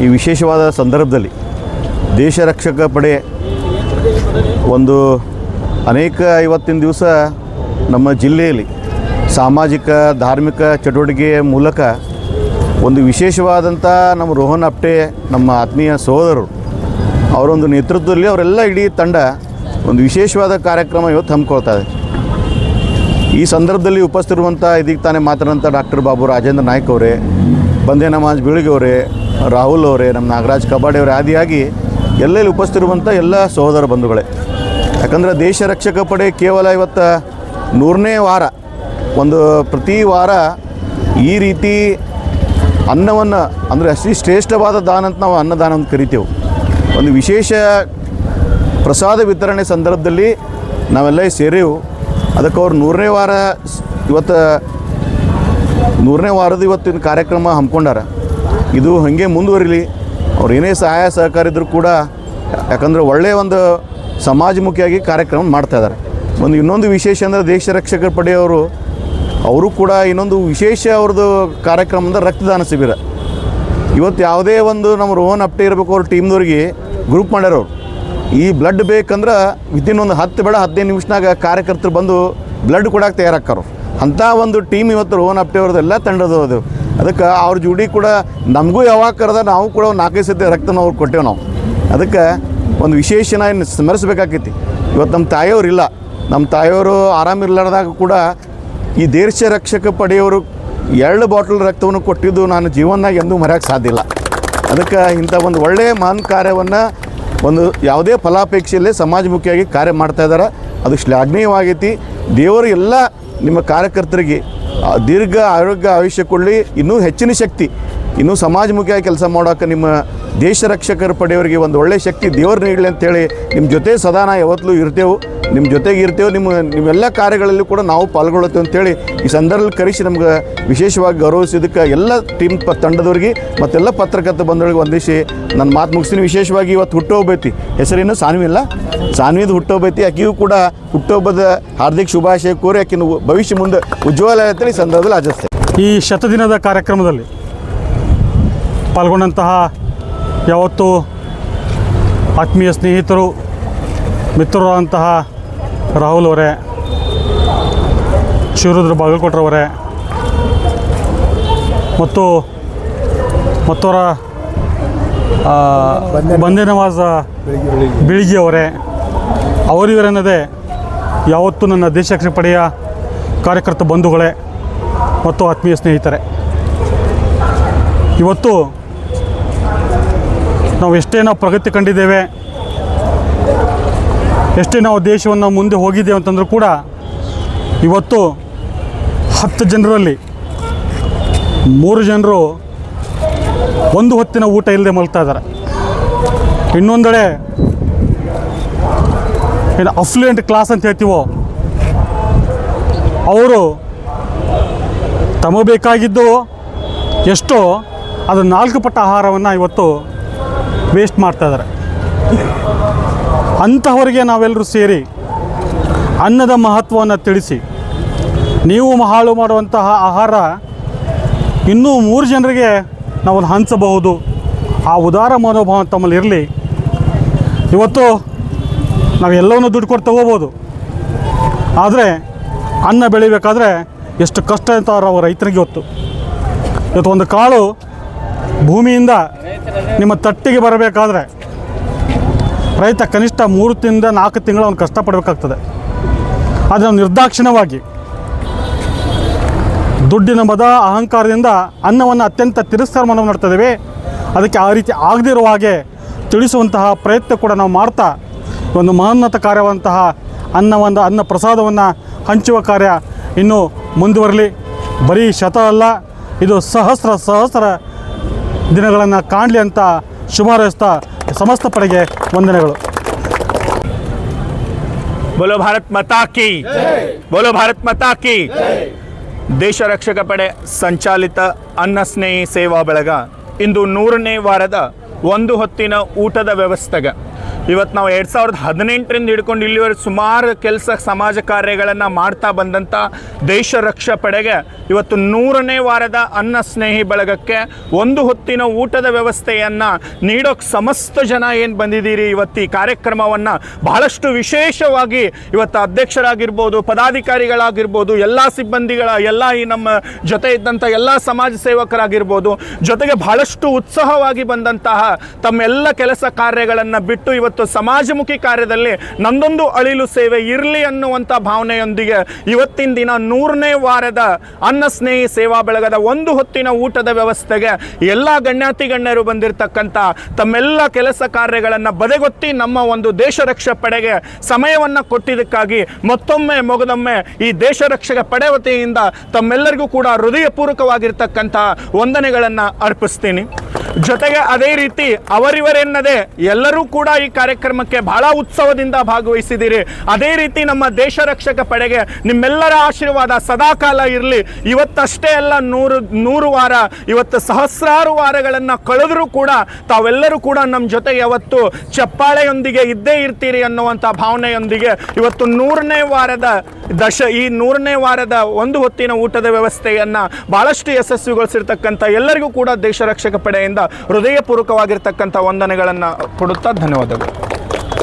ಈ ವಿಶೇಷವಾದ ಸಂದರ್ಭದಲ್ಲಿ ದೇಶ ರಕ್ಷಕ ಪಡೆ ಒಂದು ಅನೇಕ ಇವತ್ತಿನ ದಿವಸ ನಮ್ಮ ಜಿಲ್ಲೆಯಲ್ಲಿ ಸಾಮಾಜಿಕ ಧಾರ್ಮಿಕ ಚಟುವಟಿಕೆಯ ಮೂಲಕ ಒಂದು ವಿಶೇಷವಾದಂಥ ನಮ್ಮ ರೋಹನ್ ಆಪ್ಟೆ ನಮ್ಮ ಆತ್ಮೀಯ ಸಹೋದರರು ಅವರೊಂದು ನೇತೃತ್ವದಲ್ಲಿ ಅವರೆಲ್ಲ ಇಡೀ ತಂಡ ಒಂದು ವಿಶೇಷವಾದ ಕಾರ್ಯಕ್ರಮ ಇವತ್ತು ಹಮ್ಮಿಕೊಳ್ತಾ ಇದೆ. ಈ ಸಂದರ್ಭದಲ್ಲಿ ಉಪಸ್ಥಿತಿರುವಂಥ ಇದೀಗ ತಾನೇ ಮಾತನಾಡಿದಂಥ ಡಾಕ್ಟರ್ ಬಾಬು ರಾಜೇಂದ್ರ ನಾಯ್ಕ ಅವರೇ, ಬಂದೇ ನಮಾಜ್ ಬೀಳಿಗೆ ಅವರೇ, ರಾಹುಲ್ ಅವರೇ, ನಮ್ಮ ನಾಗರಾಜ್ ಕಬಾಡಿ ಅವರೇ ಆದಿಯಾಗಿ ಎಲ್ಲೆಲ್ಲಿ ಉಪಸ್ಥಿತಿರುವಂಥ ಎಲ್ಲ ಸಹೋದರ ಬಂಧುಗಳೇ, ಯಾಕಂದರೆ ದೇಶ ರಕ್ಷಕ ಪಡೆ ಕೇವಲ ಇವತ್ತು 100ನೇ ವಾರ, ಒಂದು ಪ್ರತಿ ವಾರ ಈ ರೀತಿ ಅನ್ನವನ್ನು ಅಂದರೆ ಅತಿ ಶ್ರೇಷ್ಠವಾದ ದಾನ ಅಂತ ನಾವು ಅನ್ನದಾನ ಅಂತ ಕರಿತೇವೆ. ಒಂದು ವಿಶೇಷ ಪ್ರಸಾದ ವಿತರಣೆ ಸಂದರ್ಭದಲ್ಲಿ ನಾವೆಲ್ಲ ಸೇರೇವು. ಅದಕ್ಕೆ ಅವ್ರು 100ನೇ ವಾರ ಇವತ್ತು 100ನೇ ವಾರದ ಇವತ್ತಿನ ಕಾರ್ಯಕ್ರಮ ಹಮ್ಮಿಕೊಂಡಾರ. ಇದು ಹಾಗೆ ಮುಂದುವರಿಲಿ. ಅವ್ರು ಏನೇ ಸಹಾಯ ಸಹಕಾರ ಇದ್ದರೂ ಕೂಡ, ಯಾಕಂದರೆ ಒಳ್ಳೆಯ ಒಂದು ಸಮಾಜಮುಖಿಯಾಗಿ ಕಾರ್ಯಕ್ರಮ ಮಾಡ್ತಾಯಿದ್ದಾರೆ. ಇನ್ನೊಂದು ವಿಶೇಷ ಅಂದರೆ ದೇಶ ರಕ್ಷಕ ಪಡೆಯವರು ಅವರು ಕೂಡ ಇನ್ನೊಂದು ವಿಶೇಷ ಅವ್ರದ್ದು ಕಾರ್ಯಕ್ರಮ ಅಂದರೆ ರಕ್ತದಾನ ಶಿಬಿರ. ಇವತ್ತು ಯಾವುದೇ ಒಂದು ನಮ್ಮ ರೋಹನ್ ಆಪ್ಟೆ ಇರಬೇಕು ಅವ್ರ ಟೀಮ್ದವ್ರಿಗೆ ಗ್ರೂಪ್ ಮಾಡ್ಯಾರವ್ರು. ಈ ಬ್ಲಡ್ ಬೇಕಂದ್ರೆ ವಿತಿನ್ ಒಂದು 10-15 ನಿಮಿಷನಾಗ ಕಾರ್ಯಕರ್ತರು ಬಂದು ಬ್ಲಡ್ ಕೊಡೋಕೆ ತಯಾರಾಕ್ಕಾರು. ಅಂಥ ಒಂದು ಟೀಮ್ ಇವತ್ತು ರೋಹನ್ ಆಪ್ಟೆ ಅವ್ರದ್ದೆಲ್ಲ ತಂಡದ್ದು ಅದು. ಅದಕ್ಕೆ ಅವ್ರ ಜೋಡಿ ಕೂಡ ನಮಗೂ ಯಾವಾಗ ಕರೆದ ನಾವು ಕೂಡ 4-5 ಸತಿ ರಕ್ತನ ಅವ್ರು ಕೊಟ್ಟೇವೆ ನಾವು. ಅದಕ್ಕೆ ಒಂದು ವಿಶೇಷನ ಸ್ಮರಿಸ್ಬೇಕಾಕೈತಿ. ಇವತ್ತು ನಮ್ಮ ತಾಯಿಯವ್ರು ಇಲ್ಲ, ನಮ್ಮ ತಾಯಿಯವರು ಆರಾಮಿರ್ಲಾರ್ದಾಗ ಕೂಡ ಈ ದೇಶ ರಕ್ಷಕ ಪಡೆಯವರು 2 ಬಾಟಲ್ ರಕ್ತವನ್ನು ಕೊಟ್ಟಿದ್ದು ನಾನು ಜೀವನದಾಗ ಎಂದೂ ಮರೆಯೋಕ್ಕೆ ಸಾಧ್ಯ ಇಲ್ಲ. ಅದಕ್ಕೆ ಇಂಥ ಒಂದು ಒಳ್ಳೆಯ ಮಹಾನ್ ಕಾರ್ಯವನ್ನು ಒಂದು ಯಾವುದೇ ಫಲಾಪೇಕ್ಷೆಯಲ್ಲೇ ಸಮಾಜಮುಖಿಯಾಗಿ ಕಾರ್ಯ ಮಾಡ್ತಾಯಿದ್ದಾರೆ. ಅದು ಶ್ಲಾಘನೀಯವಾಗೈತಿ. ದೇವರು ಎಲ್ಲ ನಿಮ್ಮ ಕಾರ್ಯಕರ್ತರಿಗೆ ದೀರ್ಘ ಆರೋಗ್ಯ ಆಯುಷ್ಯ ಕೊಡಲಿ, ಇನ್ನೂ ಹೆಚ್ಚಿನ ಶಕ್ತಿ, ಇನ್ನೂ ಸಮಾಜಮುಖಿಯಾಗಿ ಕೆಲಸ ಮಾಡೋಕೆ ನಿಮ್ಮ ದೇಶ ರಕ್ಷಕರ ಪಡೆಯವರಿಗೆ ಒಂದು ಒಳ್ಳೆಯ ಶಕ್ತಿ ದೇವರು ನೀಡಲಿ ಅಂತೇಳಿ ನಿಮ್ಮ ಜೊತೆ ಸದಾ ನಾವು ಯಾವತ್ತೂ ಇರ್ತೇವೆ, ನಿಮ್ಮ ಜೊತೆಗೆ ಇರ್ತೇವೆ. ನಿಮ್ಮೆಲ್ಲ ಕಾರ್ಯಗಳಲ್ಲಿ ಕೂಡ ನಾವು ಪಾಲ್ಗೊಳ್ಳುತ್ತೇವೆ ಅಂತೇಳಿ ಈ ಸಂದರ್ಭದಲ್ಲಿ ಕರೆಸಿ ನಮ್ಗೆ ವಿಶೇಷವಾಗಿ ಗೌರವಿಸಿದ್ದಕ್ಕೆ ಎಲ್ಲ ಟೀಮ್ ತಂಡದವ್ರಿಗೆ ಮತ್ತೆಲ್ಲ ಪತ್ರಕರ್ತ ಬಂದವರಿಗೆ ವಂದಿಸಿ ನನ್ನ ಮಾತು ಮುಗಿಸ್ತೀನಿ. ವಿಶೇಷವಾಗಿ ಇವತ್ತು ಹುಟ್ಟುಹಬ್ಬೈತಿ, ಹೆಸರೇನು ಸಾನ್ವಿ ಇಲ್ಲ, ಸಾನ್ವಿದು ಹುಟ್ಟುಹಬ್ಬೈತಿ. ಆಕೆಯೂ ಕೂಡ ಹುಟ್ಟುಹಬ್ಬದ ಹಾರ್ದಿಕ ಶುಭಾಶಯ ಕೋರಿ ಆಕಿನ ಭವಿಷ್ಯ ಮುಂದೆ ಉಜ್ವಲ ಅಂತೇಳಿ ಈ ಸಂದರ್ಭದಲ್ಲಿ ಆಚರಿಸ್ತೇವೆ. ಈ ಶತದಿನದ ಕಾರ್ಯಕ್ರಮದಲ್ಲಿ ಪಾಲ್ಗೊಂಡಂತಹ ಯಾವತ್ತು ಆತ್ಮೀಯ ಸ್ನೇಹಿತರು ಮಿತ್ರರಾದಂತಹ ರಾಹುಲ್ ಅವರೇ, ಶಿವರುದ್ರ ಬಾಗಲಕೋಟ್ರವರೇ ಮತ್ತು ಮತ್ತವರ ಬಂದೇ ನವಾಜ್ ಬೀಳಿಗೆ ಅವರೇ, ಅವರಿವರೆನ್ನದೇ ಯಾವತ್ತೂ ನನ್ನ ದೇಶ ರಕ್ಷಕ ಪಡೆಯ ಕಾರ್ಯಕರ್ತ ಬಂಧುಗಳೇ ಮತ್ತು ಆತ್ಮೀಯ ಸ್ನೇಹಿತರೆ, ಇವತ್ತು ನಾವು ಎಷ್ಟೇ ಪ್ರಗತಿ ಕಂಡಿದ್ದೇವೆ, ಎಷ್ಟೇ ನಾವು ದೇಶವನ್ನು ಮುಂದೆ ಹೋಗಿದ್ದೇವೆ ಅಂತಂದರೂ ಕೂಡ ಇವತ್ತು 10 ಜನರಲ್ಲಿ 3 ಜನರು ಒಂದು ಹೊತ್ತಿನ ಊಟ ಇಲ್ಲದೆ ಮಲ್ತಾ ಇದ್ದಾರೆ. ಇನ್ನೊಂದೆಡೆ ಏನು ಅಫ್ಲುಯೆಂಟ್ ಕ್ಲಾಸ್ ಅಂತ ಹೇಳ್ತೀವೋ ಅವರು ತಮಗೆ ಬೇಕಾಗಿದ್ದು ಎಷ್ಟೋ ಅದು 4 ಪಟ್ಟು ಆಹಾರವನ್ನು ಇವತ್ತು ವೇಸ್ಟ್ ಮಾಡ್ತಾಯಿದ್ದಾರೆ. ಅಂಥವರಿಗೆ ನಾವೆಲ್ಲರೂ ಸೇರಿ ಅನ್ನದ ಮಹತ್ವವನ್ನು ತಿಳಿಸಿ, ನೀವು ಹಾಳು ಮಾಡುವಂತಹ ಆಹಾರ ಇನ್ನೂ 3 ಜನರಿಗೆ ನಾವು ಹಂಚಬಹುದು, ಆ ಉದಾರ ಮನೋಭಾವ ತಮ್ಮಲ್ಲಿ ಇರಲಿ. ಇವತ್ತು ನಾವೆಲ್ಲವನ್ನೂ ದುಡ್ಡು ಕೊಟ್ಟು ತಗೋಬೋದು, ಆದರೆ ಅನ್ನ ಬೆಳಿಬೇಕಾದ್ರೆ ಎಷ್ಟು ಕಷ್ಟ ಅಂತ ಅವ್ರ ರೈತರಿಗೆ ಗೊತ್ತು. ಇವತ್ತು ಒಂದು ಕಾಳು ಭೂಮಿಯಿಂದ ನಿಮ್ಮ ತಟ್ಟಿಗೆ ಬರಬೇಕಾದ್ರೆ ರೈತ ಕನಿಷ್ಠ 3-4 ತಿಂಗಳು ಅವನು ಕಷ್ಟಪಡಬೇಕಾಗ್ತದೆ. ಆದರೆ ನಾವು ನಿರ್ದಾಕ್ಷಿಣ್ಯವಾಗಿ ದುಡ್ಡಿನ ಮದ ಅಹಂಕಾರದಿಂದ ಅನ್ನವನ್ನು ಅತ್ಯಂತ ತಿರಸ್ಕಾರ ಮಾಡ್ತಿದ್ದೇವೆ. ಅದಕ್ಕೆ ಆ ರೀತಿ ಆಗದಿರುವ ಹಾಗೆ ತಿಳಿಸುವಂತಹ ಪ್ರಯತ್ನ ಕೂಡ ನಾವು ಮಾಡ್ತಾ ಒಂದು ಮಹೋನ್ನತ ಕಾರ್ಯವಂತಹ ಅನ್ನ ಪ್ರಸಾದವನ್ನು ಹಂಚುವ ಕಾರ್ಯ ಇನ್ನೂ ಮುಂದುವರಲಿ. ಬರೀ ಶತ ಅಲ್ಲ, ಇದು ಸಹಸ್ರ ದಿನಗಳನ್ನು ಕಾಣಲಿ ಅಂತ ಶುಭ ಹಾರೈಸ್ತಾ ಸಮಸ್ತ ಪಡೆಗೆ ವಂದನೆಗಳು. बोलो भारत माता की बोलो भारत माता की ದೇಶ ರಕ್ಷಕ ಪಡೆ ಸಂಚಾಲಿತ ಅನ್ನ ಸ್ನೇಹಿ ಸೇವಾ ಬಳಗ ಇಂದು 100ನೇ ವಾರದ ಒಂದು ಹೊತ್ತಿನ ಊಟದ ವ್ಯವಸ್ಥೆಗೆ ಇವತ್ತು ನಾವು 2018ರಿಂದ ಹಿಡ್ಕೊಂಡು ಇಲ್ಲಿವರೆಗೆ ಸುಮಾರು ಕೆಲಸ ಸಮಾಜ ಕಾರ್ಯಗಳನ್ನು ಮಾಡ್ತಾ ಬಂದಂಥ ದೇಶ ರಕ್ಷಾ ಪಡೆಗೆ ಇವತ್ತು 100ನೇ ವಾರದ ಅನ್ನ ಸ್ನೇಹಿ ಬಳಗಕ್ಕೆ ಒಂದು ಹೊತ್ತಿನ ಊಟದ ವ್ಯವಸ್ಥೆಯನ್ನು ನೀಡೋಕ್ಕೆ ಸಮಸ್ತ ಜನ ಏನು ಬಂದಿದ್ದೀರಿ ಇವತ್ತು ಈ ಕಾರ್ಯಕ್ರಮವನ್ನು ಬಹಳಷ್ಟು ವಿಶೇಷವಾಗಿ ಇವತ್ತು ಅಧ್ಯಕ್ಷರಾಗಿರ್ಬೋದು, ಪದಾಧಿಕಾರಿಗಳಾಗಿರ್ಬೋದು, ಎಲ್ಲ ಸಿಬ್ಬಂದಿಗಳ ಎಲ್ಲ ಈ ನಮ್ಮ ಜೊತೆ ಇದ್ದಂಥ ಎಲ್ಲ ಸಮಾಜ ಸೇವಕರಾಗಿರ್ಬೋದು, ಜೊತೆಗೆ ಬಹಳಷ್ಟು ಉತ್ಸಾಹವಾಗಿ ಬಂದಂತಹ ತಮ್ಮೆಲ್ಲ ಕೆಲಸ ಕಾರ್ಯಗಳನ್ನು ಬಿಟ್ಟು ಇವತ್ತು ಸಮಾಜಮುಖಿ ಕಾರ್ಯದಲ್ಲಿ ನಂದೊಂದು ಅಳಿಲು ಸೇವೆ ಇರಲಿ ಅನ್ನುವಂಥ ಭಾವನೆಯೊಂದಿಗೆ ಇವತ್ತಿನ ದಿನ 100ನೇ ವಾರದ ಅನ್ನ ಸ್ನೇಹಿ ಸೇವಾ ಬಳಗದ ಒಂದು ಹೊತ್ತಿನ ಊಟದ ವ್ಯವಸ್ಥೆಗೆ ಎಲ್ಲ ಗಣ್ಯಾತಿ ಗಣ್ಯರು ಬಂದಿರತಕ್ಕಂಥ ತಮ್ಮೆಲ್ಲ ಕೆಲಸ ಕಾರ್ಯಗಳನ್ನು ಬದಗೊತ್ತಿ ನಮ್ಮ ಒಂದು ದೇಶ ರಕ್ಷಾ ಪಡೆಗೆ ಸಮಯವನ್ನು ಕೊಟ್ಟಿದ್ದಕ್ಕಾಗಿ ಮತ್ತೊಮ್ಮೆ ಮೊಗದೊಮ್ಮೆ ಈ ದೇಶ ರಕ್ಷಕ ಪಡೆ ವತಿಯಿಂದ ತಮ್ಮೆಲ್ಲರಿಗೂ ಕೂಡ ಹೃದಯಪೂರ್ವಕವಾಗಿರ್ತಕ್ಕಂಥ ವಂದನೆಗಳನ್ನು ಅರ್ಪಿಸ್ತೀನಿ. ಜೊತೆಗೆ ಅದೇ ರೀತಿ ಅವರಿವರೆನ್ನದೇ ಎಲ್ಲರೂ ಕೂಡ ಈ ಕಾರ್ಯಕ್ರಮಕ್ಕೆ ಬಹಳ ಉತ್ಸವದಿಂದ ಭಾಗವಹಿಸಿದ್ದೀರಿ. ಅದೇ ರೀತಿ ನಮ್ಮ ದೇಶ ರಕ್ಷಕ ಪಡೆಗೆ ನಿಮ್ಮೆಲ್ಲರ ಆಶೀರ್ವಾದ ಸದಾಕಾಲ ಇರಲಿ. ಇವತ್ತಷ್ಟೇ ಅಲ್ಲ, 100 ವಾರ, ಇವತ್ತು ಸಹಸ್ರಾರು ವಾರಗಳನ್ನು ಕಳೆದರೂ ಕೂಡ ತಾವೆಲ್ಲರೂ ಕೂಡ ನಮ್ಮ ಜೊತೆ ಯಾವತ್ತು ಚಪ್ಪಾಳೆಯೊಂದಿಗೆ ಇದ್ದೇ ಇರ್ತೀರಿ ಅನ್ನುವಂಥ ಭಾವನೆಯೊಂದಿಗೆ ಇವತ್ತು 100ನೇ ವಾರದ ಈ 100ನೇ ವಾರದ ಒಂದು ಹೊತ್ತಿನ ಊಟದ ವ್ಯವಸ್ಥೆಯನ್ನು ಬಹಳಷ್ಟು ಯಶಸ್ವಿಗೊಳಿಸಿರ್ತಕ್ಕಂಥ ಎಲ್ಲರಿಗೂ ಕೂಡ ದೇಶ ರಕ್ಷಕ ಪಡೆಯಿಂದ ಹೃದಯಪೂರ್ವಕವಾಗಿರ್ತಕ್ಕಂಥ ವಂದನೆಗಳನ್ನು ಕೊಡುತ್ತಾ ಧನ್ಯವಾದಗಳು.